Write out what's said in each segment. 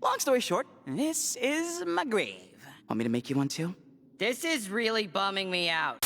Long story short, this is my grave. Want me to make you one too? This is really bumming me out.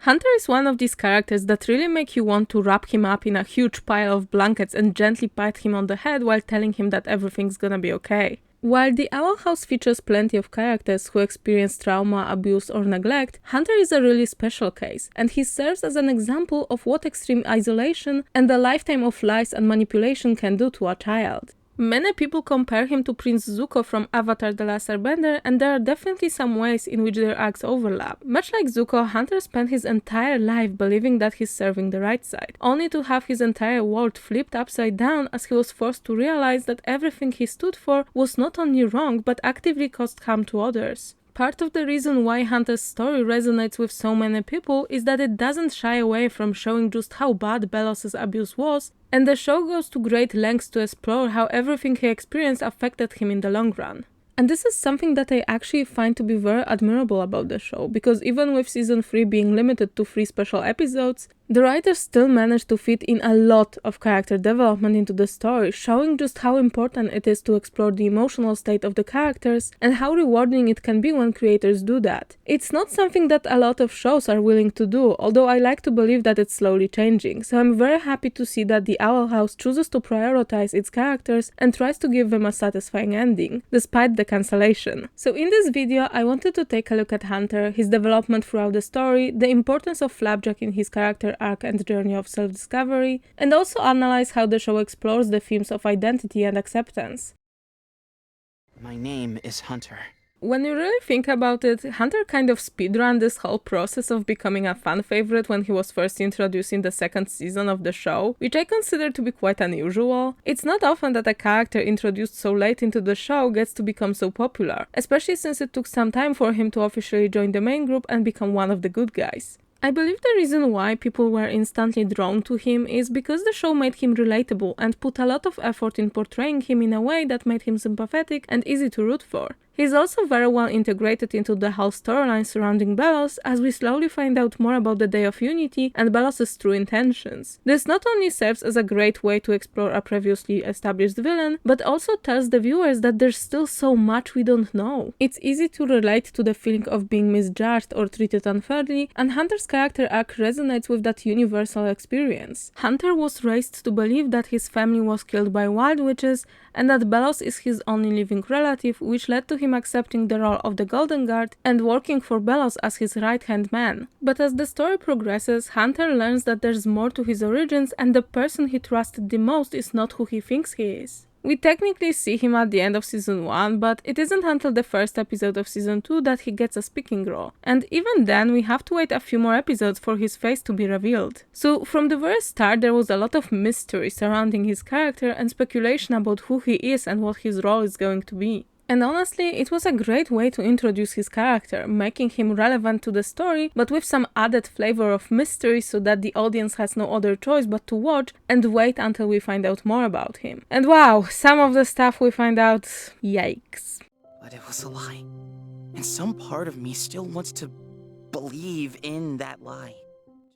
Hunter is one of these characters that really make you want to wrap him up in a huge pile of blankets and gently pat him on the head while telling him that everything's gonna be okay. While the Owl House features plenty of characters who experience trauma, abuse, or neglect, Hunter is a really special case, and he serves as an example of what extreme isolation and a lifetime of lies and manipulation can do to a child. Many people compare him to Prince Zuko from Avatar: The Last Airbender, and there are definitely some ways in which their acts overlap. Much like Zuko, Hunter spent his entire life believing that he's serving the right side, only to have his entire world flipped upside down as he was forced to realize that everything he stood for was not only wrong but actively caused harm to others. Part of the reason why Hunter's story resonates with so many people is that it doesn't shy away from showing just how bad Belos's abuse was, and the show goes to great lengths to explore how everything he experienced affected him in the long run. And this is something that I actually find to be very admirable about the show, because even with season 3 being limited to 3 special episodes, the writers still managed to fit in a lot of character development into the story, showing just how important it is to explore the emotional state of the characters and how rewarding it can be when creators do that. It's not something that a lot of shows are willing to do, although I like to believe that it's slowly changing, so I'm very happy to see that the Owl House chooses to prioritize its characters and tries to give them a satisfying ending, despite the cancellation. So in this video I wanted to take a look at Hunter, his development throughout the story, the importance of Flapjack in his character arc and journey of self-discovery, and also analyze how the show explores the themes of identity and acceptance. My name is Hunter. When you really think about it, Hunter kind of speedran this whole process of becoming a fan favorite when he was first introduced in the second season of the show, which I consider to be quite unusual. It's not often that a character introduced so late into the show gets to become so popular, especially since it took some time for him to officially join the main group and become one of the good guys. I believe the reason why people were instantly drawn to him is because the show made him relatable and put a lot of effort in portraying him in a way that made him sympathetic and easy to root for. He's also very well integrated into the whole storyline surrounding Belos, as we slowly find out more about the Day of Unity and Belos's true intentions. This not only serves as a great way to explore a previously established villain, but also tells the viewers that there's still so much we don't know. It's easy to relate to the feeling of being misjudged or treated unfairly, and Hunter's character arc resonates with that universal experience. Hunter was raised to believe that his family was killed by wild witches, and that Belos is his only living relative, which led to him accepting the role of the Golden Guard and working for Belos as his right-hand man. But as the story progresses, Hunter learns that there's more to his origins and the person he trusted the most is not who he thinks he is. We technically see him at the end of season 1, but it isn't until the first episode of season 2 that he gets a speaking role. And even then, we have to wait a few more episodes for his face to be revealed. So from the very start, there was a lot of mystery surrounding his character and speculation about who he is and what his role is going to be. And honestly, it was a great way to introduce his character, making him relevant to the story, but with some added flavor of mystery so that the audience has no other choice but to watch and wait until we find out more about him. And wow, some of the stuff we find out, yikes. But it was a lie. And some part of me still wants to believe in that lie.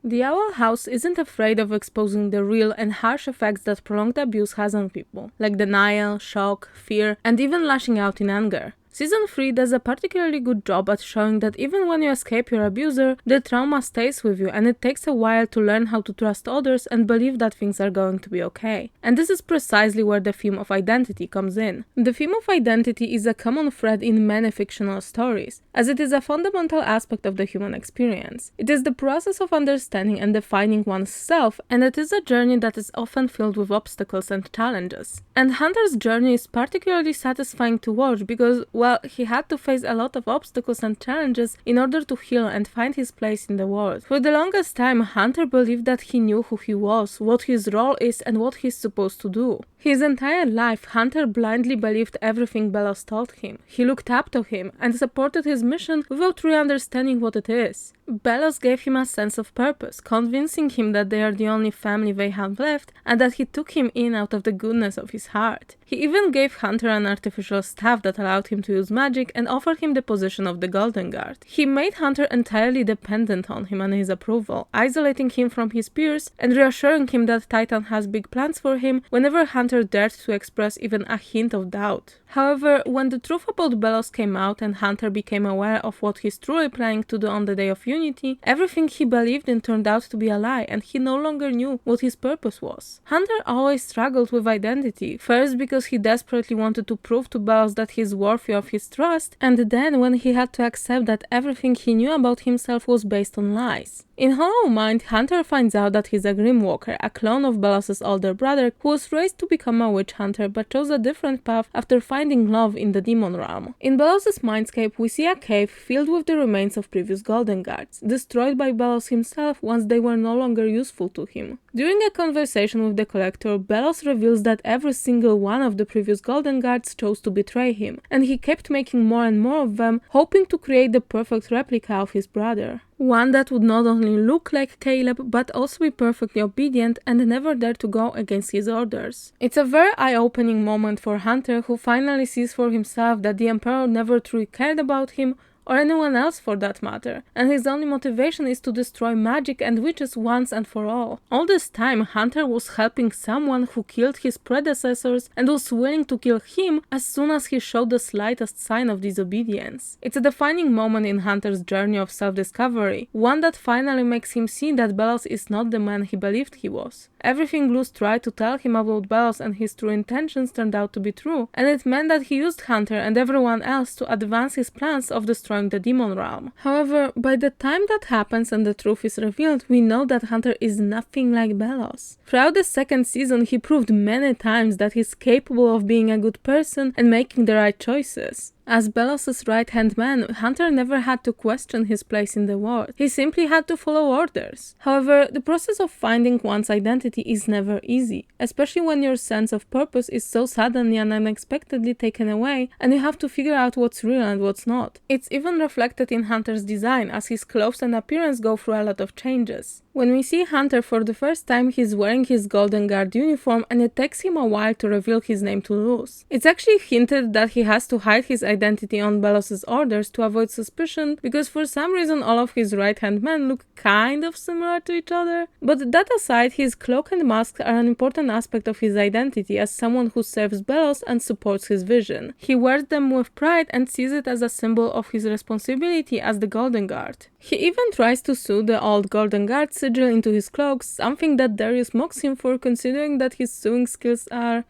The Owl House isn't afraid of exposing the real and harsh effects that prolonged abuse has on people, like denial, shock, fear, and even lashing out in anger. Season 3 does a particularly good job at showing that even when you escape your abuser, the trauma stays with you and it takes a while to learn how to trust others and believe that things are going to be okay. And this is precisely where the theme of identity comes in. The theme of identity is a common thread in many fictional stories, as it is a fundamental aspect of the human experience. It is the process of understanding and defining one's self, and it is a journey that is often filled with obstacles and challenges. And Hunter's journey is particularly satisfying to watch because, well, he had to face a lot of obstacles and challenges in order to heal and find his place in the world. For the longest time, Hunter believed that he knew who he was, what his role is, and what he's supposed to do. His entire life, Hunter blindly believed everything Belos told him. He looked up to him and supported his mission without really understanding what it is. Belos gave him a sense of purpose, convincing him that they are the only family they have left and that he took him in out of the goodness of his heart. He even gave Hunter an artificial staff that allowed him to use magic and offered him the position of the Golden Guard. He made Hunter entirely dependent on him and his approval, isolating him from his peers and reassuring him that Titan has big plans for him whenever Hunter Hunter dared to express even a hint of doubt. However, when the truth about Belos came out and Hunter became aware of what he's truly planning to do on the Day of Unity, everything he believed in turned out to be a lie and he no longer knew what his purpose was. Hunter always struggled with identity, first because he desperately wanted to prove to Belos that he's worthy of his trust, and then when he had to accept that everything he knew about himself was based on lies. In Hollow Mind, Hunter finds out that he's a Grimwalker, a clone of Belos' older brother who was raised to become a witch hunter but chose a different path after finding love in the demon realm. In Belos' mindscape, we see a cave filled with the remains of previous Golden Guards, destroyed by Belos himself once they were no longer useful to him. During a conversation with the Collector, Belos reveals that every single one of the previous Golden Guards chose to betray him, and he kept making more and more of them, hoping to create the perfect replica of his brother. One that would not only look like Caleb, but also be perfectly obedient and never dare to go against his orders. It's a very eye-opening moment for Hunter, who finally sees for himself that the Emperor never truly cared about him, or anyone else for that matter, and his only motivation is to destroy magic and witches once and for all. All this time, Hunter was helping someone who killed his predecessors and was willing to kill him as soon as he showed the slightest sign of disobedience. It's a defining moment in Hunter's journey of self-discovery, one that finally makes him see that Belos is not the man he believed he was. Everything Luz tried to tell him about Belos and his true intentions turned out to be true, and it meant that he used Hunter and everyone else to advance his plans of destroying the demon realm. However, by the time that happens and the truth is revealed, we know that Hunter is nothing like Belos. Throughout the second season, he proved many times that he's capable of being a good person and making the right choices. As Belos' right-hand man, Hunter never had to question his place in the world. He simply had to follow orders. However, the process of finding one's identity is never easy, especially when your sense of purpose is so suddenly and unexpectedly taken away and you have to figure out what's real and what's not. It's even reflected in Hunter's design, as his clothes and appearance go through a lot of changes. When we see Hunter for the first time, he's wearing his Golden Guard uniform and it takes him a while to reveal his name to Luz. It's actually hinted that he has to hide his identity on Belos' orders to avoid suspicion, because for some reason all of his right-hand men look kind of similar to each other. But that aside, his cloak and mask are an important aspect of his identity as someone who serves Belos and supports his vision. He wears them with pride and sees it as a symbol of his responsibility as the Golden Guard. He even tries to sew the old Golden Guard sigil into his cloak, something that Darius mocks him for, considering that his sewing skills are...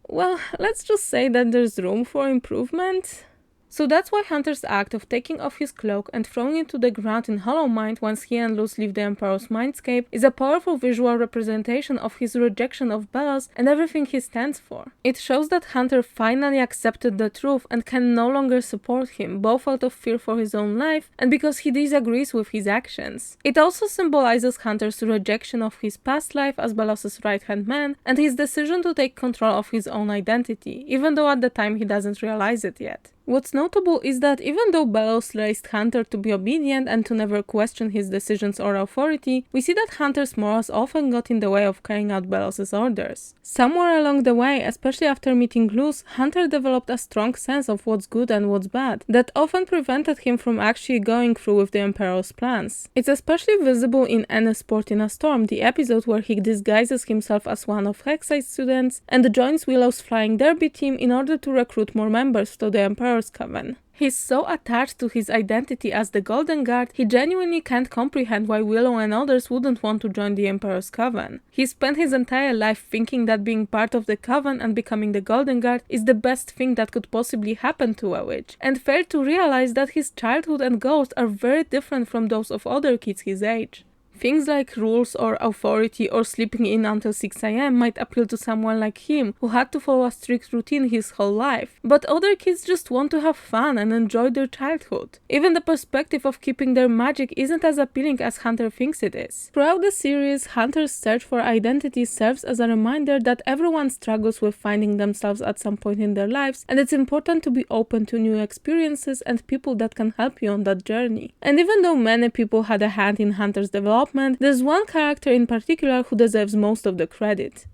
well, let's just say that there's room for improvement. So that's why Hunter's act of taking off his cloak and throwing it to the ground in Hollow Mind once he and Luz leave the Emperor's mindscape is a powerful visual representation of his rejection of Belos and everything he stands for. It shows that Hunter finally accepted the truth and can no longer support him, both out of fear for his own life and because he disagrees with his actions. It also symbolizes Hunter's rejection of his past life as Belos' right-hand man and his decision to take control of his own identity, even though at the time he doesn't realize it yet. What's notable is that even though Belos raised Hunter to be obedient and to never question his decisions or authority, we see that Hunter's morals often got in the way of carrying out Belos' orders. Somewhere along the way, especially after meeting Luz, Hunter developed a strong sense of what's good and what's bad, that often prevented him from actually going through with the Emperor's plans. It's especially visible in Any Sport in a Storm, the episode where he disguises himself as one of Hexa's students and joins Willow's flying derby team in order to recruit more members to the Emperor's Coven. He's so attached to his identity as the Golden Guard, he genuinely can't comprehend why Willow and others wouldn't want to join the Emperor's Coven. He spent his entire life thinking that being part of the Coven and becoming the Golden Guard is the best thing that could possibly happen to a witch, and failed to realize that his childhood and goals are very different from those of other kids his age. Things like rules or authority or sleeping in until 6 AM might appeal to someone like him, who had to follow a strict routine his whole life, but other kids just want to have fun and enjoy their childhood. Even the perspective of keeping their magic isn't as appealing as Hunter thinks it is. Throughout the series, Hunter's search for identity serves as a reminder that everyone struggles with finding themselves at some point in their lives, and it's important to be open to new experiences and people that can help you on that journey. And even though many people had a hand in Hunter's development, there's one character in particular who deserves most of the credit.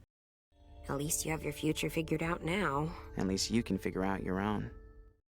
At least you have your future figured out now. At least you can figure out your own.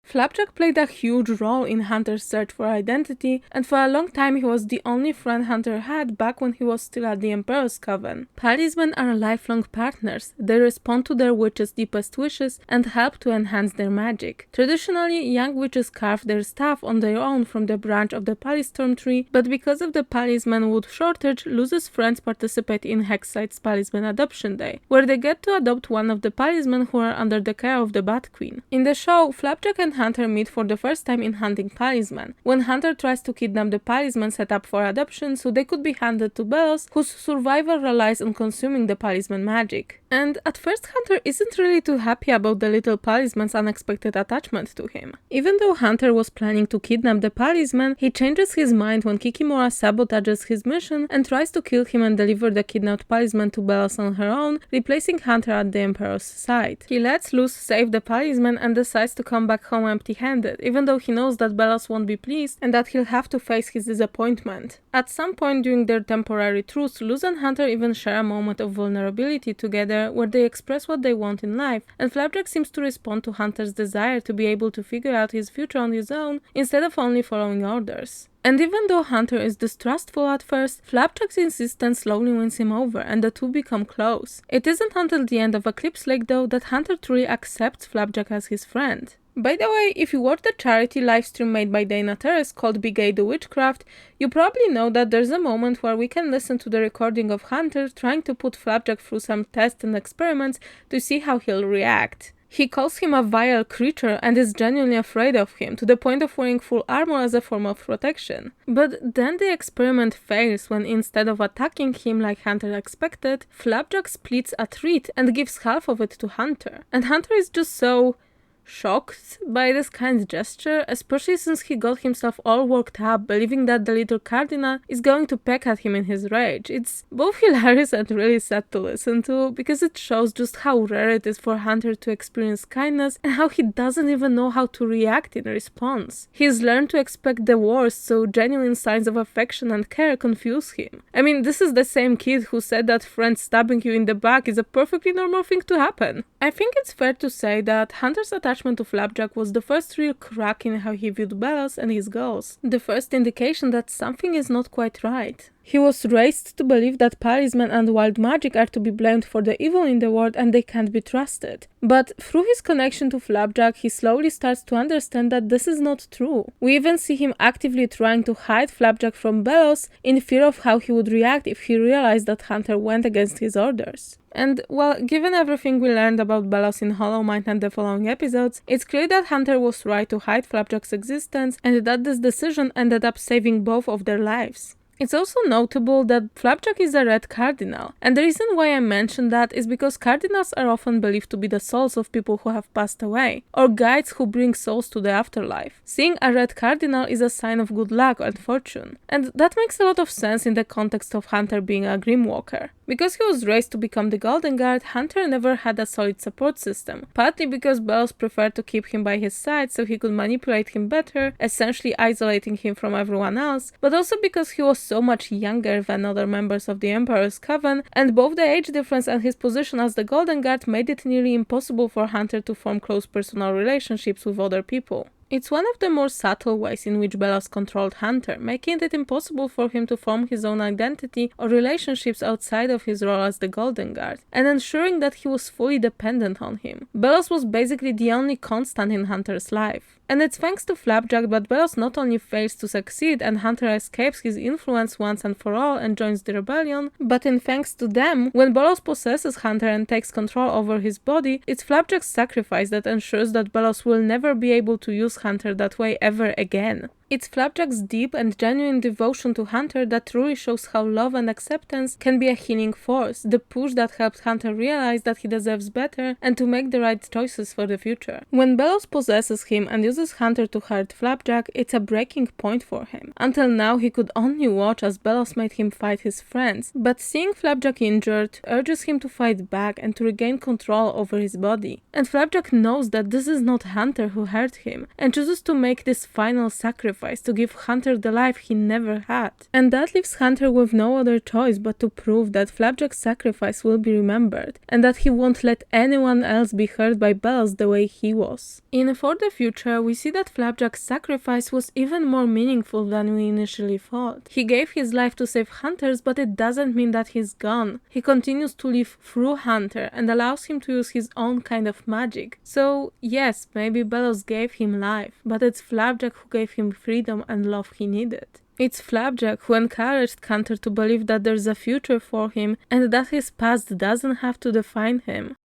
Flapjack played a huge role in Hunter's search for identity, and for a long time he was the only friend Hunter had back when he was still at the Emperor's Coven. Talismen are lifelong partners. They respond to their witches' deepest wishes and help to enhance their magic. Traditionally, young witches carve their staff on their own from the branch of the Palistorm tree, but because of the Palisman wood shortage, Luz's friends participate in Hexside's Palisman Adoption Day, where they get to adopt one of the Palismen who are under the care of the Bat Queen. In the show, Flapjack and Hunter meet for the first time in hunting Palisman, when Hunter tries to kidnap the Palisman set up for adoption so they could be handed to Belos, whose survival relies on consuming the Palisman magic. And at first Hunter isn't really too happy about the little Palisman's unexpected attachment to him. Even though Hunter was planning to kidnap the Palisman, he changes his mind when Kikimora sabotages his mission and tries to kill him and deliver the kidnapped Palisman to Belos on her own, replacing Hunter at the Emperor's side. He lets Luz save the Palisman and decides to come back home empty-handed, even though he knows that Belos won't be pleased and that he'll have to face his disappointment. At some point during their temporary truce, Luz and Hunter even share a moment of vulnerability together where they express what they want in life, and Flapjack seems to respond to Hunter's desire to be able to figure out his future on his own instead of only following orders. And even though Hunter is distrustful at first, Flapjack's insistence slowly wins him over and the two become close. It isn't until the end of Eclipse Lake though that Hunter truly accepts Flapjack as his friend. By the way, if you watch the charity livestream made by Dana Terrace called Big A Do Witchcraft, you probably know that there's a moment where we can listen to the recording of Hunter trying to put Flapjack through some tests and experiments to see how he'll react. He calls him a vile creature and is genuinely afraid of him, to the point of wearing full armor as a form of protection. But then the experiment fails when instead of attacking him like Hunter expected, Flapjack splits a treat and gives half of it to Hunter. And Hunter is just so shocked by this kind gesture, especially since he got himself all worked up, believing that the little cardinal is going to peck at him in his rage. It's both hilarious and really sad to listen to, because it shows just how rare it is for Hunter to experience kindness and how he doesn't even know how to react in response. He's learned to expect the worst, so genuine signs of affection and care confuse him. I mean, this is the same kid who said that friends stabbing you in the back is a perfectly normal thing to happen. I think it's fair to say that Hunter's attachment to Flapjack was the first real crack in how he viewed Belos and his goals, the first indication that something is not quite right. He was raised to believe that Palisman and wild magic are to be blamed for the evil in the world and they can't be trusted. But through his connection to Flapjack, he slowly starts to understand that this is not true. We even see him actively trying to hide Flapjack from Belos in fear of how he would react if he realized that Hunter went against his orders. And, well, given everything we learned about Belos in Hollow Mind and the following episodes, it's clear that Hunter was right to hide Flapjack's existence and that this decision ended up saving both of their lives. It's also notable that Flapjack is a red cardinal, and the reason why I mention that is because cardinals are often believed to be the souls of people who have passed away, or guides who bring souls to the afterlife. Seeing a red cardinal is a sign of good luck and fortune, and that makes a lot of sense in the context of Hunter being a Grimwalker. Because he was raised to become the Golden Guard, Hunter never had a solid support system, partly because Belos preferred to keep him by his side so he could manipulate him better, essentially isolating him from everyone else, but also because he was so much younger than other members of the Emperor's Coven, and both the age difference and his position as the Golden Guard made it nearly impossible for Hunter to form close personal relationships with other people. It's one of the more subtle ways in which Belos controlled Hunter, making it impossible for him to form his own identity or relationships outside of his role as the Golden Guard, and ensuring that he was fully dependent on him. Belos was basically the only constant in Hunter's life. And it's thanks to Flapjack that Belos not only fails to succeed and Hunter escapes his influence once and for all and joins the rebellion, but in thanks to them, when Belos possesses Hunter and takes control over his body, it's Flapjack's sacrifice that ensures that Belos will never be able to use Hunter that way ever again. It's Flapjack's deep and genuine devotion to Hunter that truly shows how love and acceptance can be a healing force, the push that helped Hunter realize that he deserves better and to make the right choices for the future. When Belos possesses him and uses Hunter to hurt Flapjack, it's a breaking point for him. Until now, he could only watch as Belos made him fight his friends, but seeing Flapjack injured urges him to fight back and to regain control over his body. And Flapjack knows that this is not Hunter who hurt him, and chooses to make this final sacrifice sacrifice to give Hunter the life he never had. And that leaves Hunter with no other choice but to prove that Flapjack's sacrifice will be remembered, and that he won't let anyone else be hurt by Bellows the way he was. In For the Future, we see that Flapjack's sacrifice was even more meaningful than we initially thought. He gave his life to save Hunter's, but it doesn't mean that he's gone. He continues to live through Hunter and allows him to use his own kind of magic. So yes, maybe Bellows gave him life, but it's Flapjack who gave him freedom and love he needed. It's Flapjack who encouraged Hunter to believe that there's a future for him and that his past doesn't have to define him.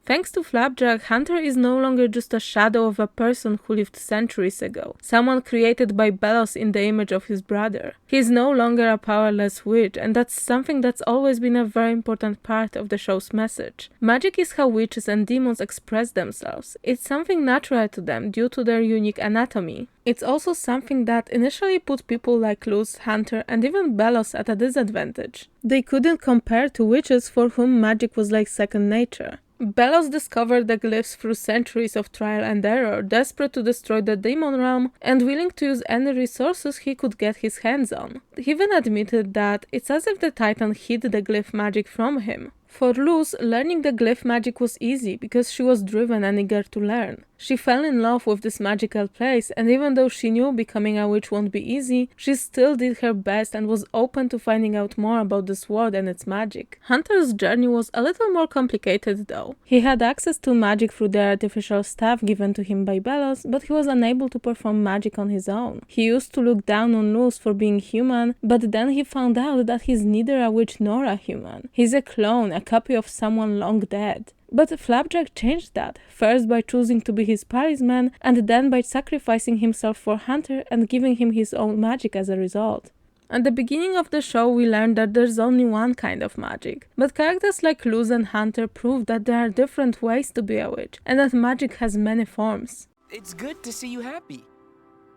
Thanks to Flapjack, Hunter is no longer just a shadow of a person who lived centuries ago, someone created by Bellows in the image of his brother. He is no longer a powerless witch, and that's something that's always been a very important part of the show's message. Magic is how witches and demons express themselves. It's something natural to them due to their unique anatomy. It's also something that initially put people like Luz, Hunter, and even Bellows at a disadvantage. They couldn't compare to witches for whom magic was like second nature. Bellows discovered the glyphs through centuries of trial and error, desperate to destroy the demon realm and willing to use any resources he could get his hands on. He even admitted that it's as if the Titan hid the glyph magic from him. For Luz, learning the glyph magic was easy because she was driven and eager to learn. She fell in love with this magical place, and even though she knew becoming a witch won't be easy, she still did her best and was open to finding out more about this world and its magic. Hunter's journey was a little more complicated though. He had access to magic through the artificial staff given to him by Bellows, but he was unable to perform magic on his own. He used to look down on Luz for being human, but then he found out that he's neither a witch nor a human. He's a clone, a copy of someone long dead. But Flapjack changed that, first by choosing to be his talisman, and then by sacrificing himself for Hunter and giving him his own magic as a result. At the beginning of the show, we learned that there's only one kind of magic, but characters like Luz and Hunter prove that there are different ways to be a witch, and that magic has many forms. It's good to see you happy.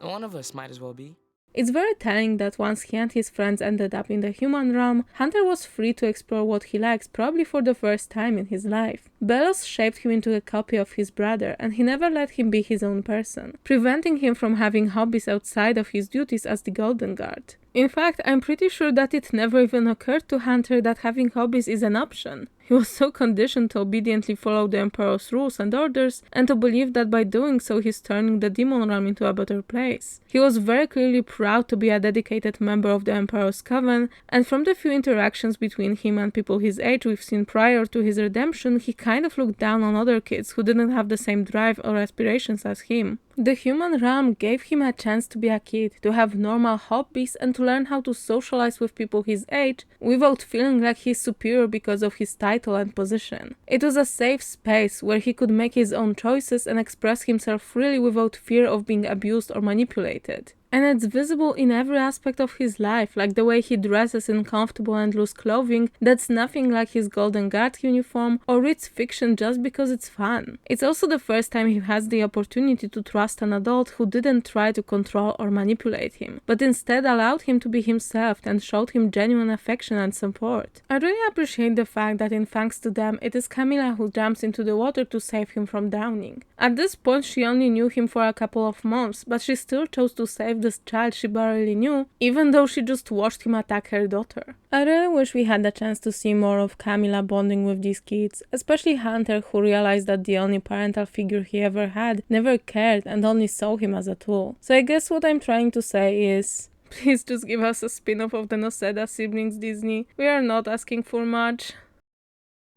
One of us might as well be. It's very telling that once he and his friends ended up in the human realm, Hunter was free to explore what he likes, probably for the first time in his life. Bellows shaped him into a copy of his brother, and he never let him be his own person, preventing him from having hobbies outside of his duties as the Golden Guard. In fact, I'm pretty sure that it never even occurred to Hunter that having hobbies is an option. He was so conditioned to obediently follow the Emperor's rules and orders, and to believe that by doing so he's turning the demon realm into a better place. He was very clearly proud to be a dedicated member of the Emperor's Coven, and from the few interactions between him and people his age we've seen prior to his redemption, he kind of looked down on other kids who didn't have the same drive or aspirations as him. The human realm gave him a chance to be a kid, to have normal hobbies, and to learn how to socialize with people his age without feeling like he's superior because of his title and position. It was a safe space where he could make his own choices and express himself freely without fear of being abused or manipulated. And it's visible in every aspect of his life, like the way he dresses in comfortable and loose clothing that's nothing like his Golden Guard uniform, or reads fiction just because it's fun. It's also the first time he has the opportunity to trust an adult who didn't try to control or manipulate him, but instead allowed him to be himself and showed him genuine affection and support. I really appreciate the fact that in Thanks to Them, it is Camila who jumps into the water to save him from drowning. At this point, she only knew him for a couple of months, but she still chose to save this child she barely knew, even though she just watched him attack her daughter. I really wish we had the chance to see more of Camila bonding with these kids, especially Hunter, who realized that the only parental figure he ever had never cared and only saw him as a tool. So I guess what I'm trying to say is, please just give us a spin-off of the Noseda siblings, Disney. We are not asking for much.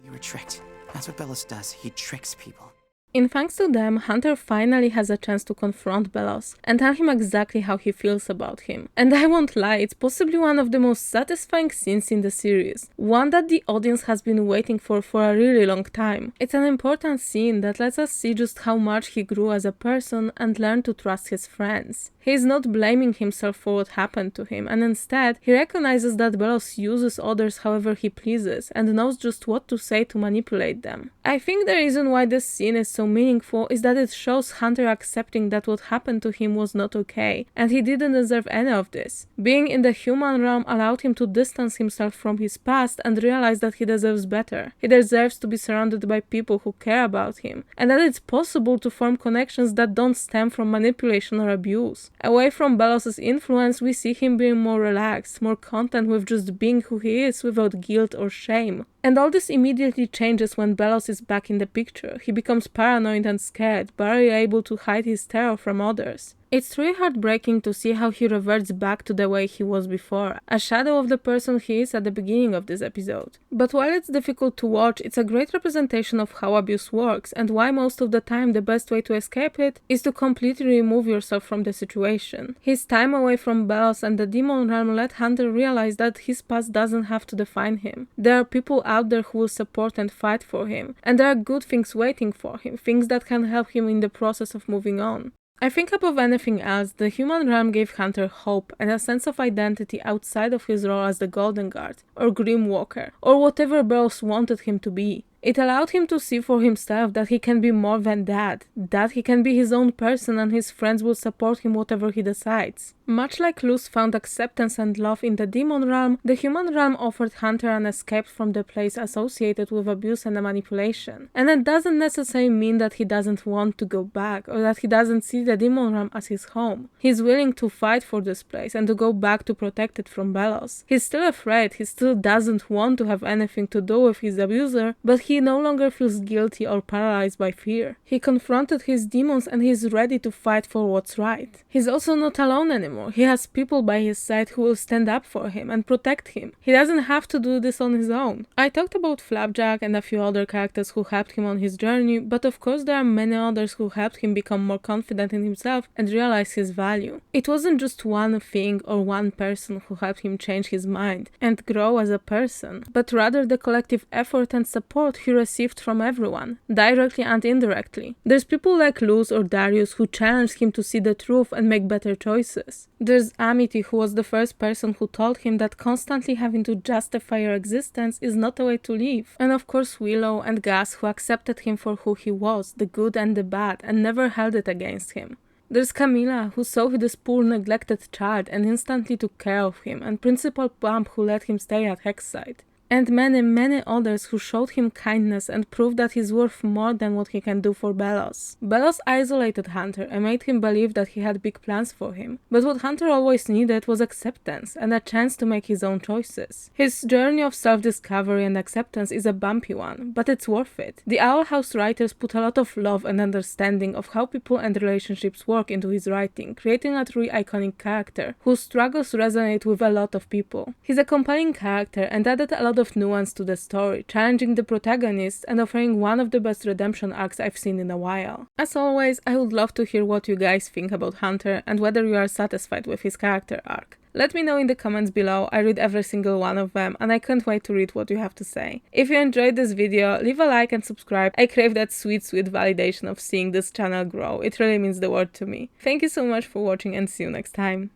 You were tricked. That's what Bellows does. He tricks people. In Thanks to Them, Hunter finally has a chance to confront Bellows and tell him exactly how he feels about him. And I won't lie, it's possibly one of the most satisfying scenes in the series, one that the audience has been waiting for a really long time. It's an important scene that lets us see just how much he grew as a person and learned to trust his friends. He is not blaming himself for what happened to him, and instead, he recognizes that Bellows uses others however he pleases and knows just what to say to manipulate them. I think the reason why this scene is so so meaningful is that it shows Hunter accepting that what happened to him was not okay, and he didn't deserve any of this. Being in the human realm allowed him to distance himself from his past and realize that he deserves better. He deserves to be surrounded by people who care about him, and that it's possible to form connections that don't stem from manipulation or abuse. Away from Belos's influence, we see him being more relaxed, more content with just being who he is without guilt or shame. And all this immediately changes when Belos is back in the picture. He becomes paranoid and scared, barely able to hide his terror from others. It's really heartbreaking to see how he reverts back to the way he was before, a shadow of the person he is at the beginning of this episode. But while it's difficult to watch, it's a great representation of how abuse works, and why most of the time the best way to escape it is to completely remove yourself from the situation. His time away from Belos and the demon realm let Hunter realize that his past doesn't have to define him. There are people out there who will support and fight for him, and there are good things waiting for him, things that can help him in the process of moving on. I think above anything else, the human realm gave Hunter hope and a sense of identity outside of his role as the Golden Guard, or Grim Walker, or whatever Belos wanted him to be. It allowed him to see for himself that he can be more than that he can be his own person and his friends will support him whatever he decides. Much like Luz found acceptance and love in the demon realm, the human realm offered Hunter an escape from the place associated with abuse and manipulation. And it doesn't necessarily mean that he doesn't want to go back, or that he doesn't see the demon realm as his home. He's willing to fight for this place and to go back to protect it from Belos. He's still afraid, he still doesn't want to have anything to do with his abuser, but he no longer feels guilty or paralyzed by fear. He confronted his demons and he's ready to fight for what's right. He's also not alone anymore. He has people by his side who will stand up for him and protect him. He doesn't have to do this on his own. I talked about Flapjack and a few other characters who helped him on his journey, but of course there are many others who helped him become more confident in himself and realize his value. It wasn't just one thing or one person who helped him change his mind and grow as a person, but rather the collective effort and support he received from everyone, directly and indirectly. There's people like Luz or Darius who challenged him to see the truth and make better choices. There's Amity, who was the first person who told him that constantly having to justify your existence is not a way to live. And of course Willow and Gus, who accepted him for who he was, the good and the bad, and never held it against him. There's Camila, who saw this poor neglected child and instantly took care of him, and Principal Plump, who let him stay at Hexside. And many others who showed him kindness and proved that he's worth more than what he can do for Belos. Belos isolated Hunter and made him believe that he had big plans for him, but what Hunter always needed was acceptance and a chance to make his own choices. His journey of self-discovery and acceptance is a bumpy one, but it's worth it. The Owl House writers put a lot of love and understanding of how people and relationships work into his writing, creating a truly iconic character whose struggles resonate with a lot of people. He's a compelling character and added a lot of nuance to the story, challenging the protagonist and offering one of the best redemption arcs I've seen in a while. As always, I would love to hear what you guys think about Hunter and whether you are satisfied with his character arc. Let me know in the comments below. I read every single one of them and I can't wait to read what you have to say. If you enjoyed this video, leave a like and subscribe. I crave that sweet validation of seeing this channel grow. It really means the world to me. Thank you so much for watching and see you next time.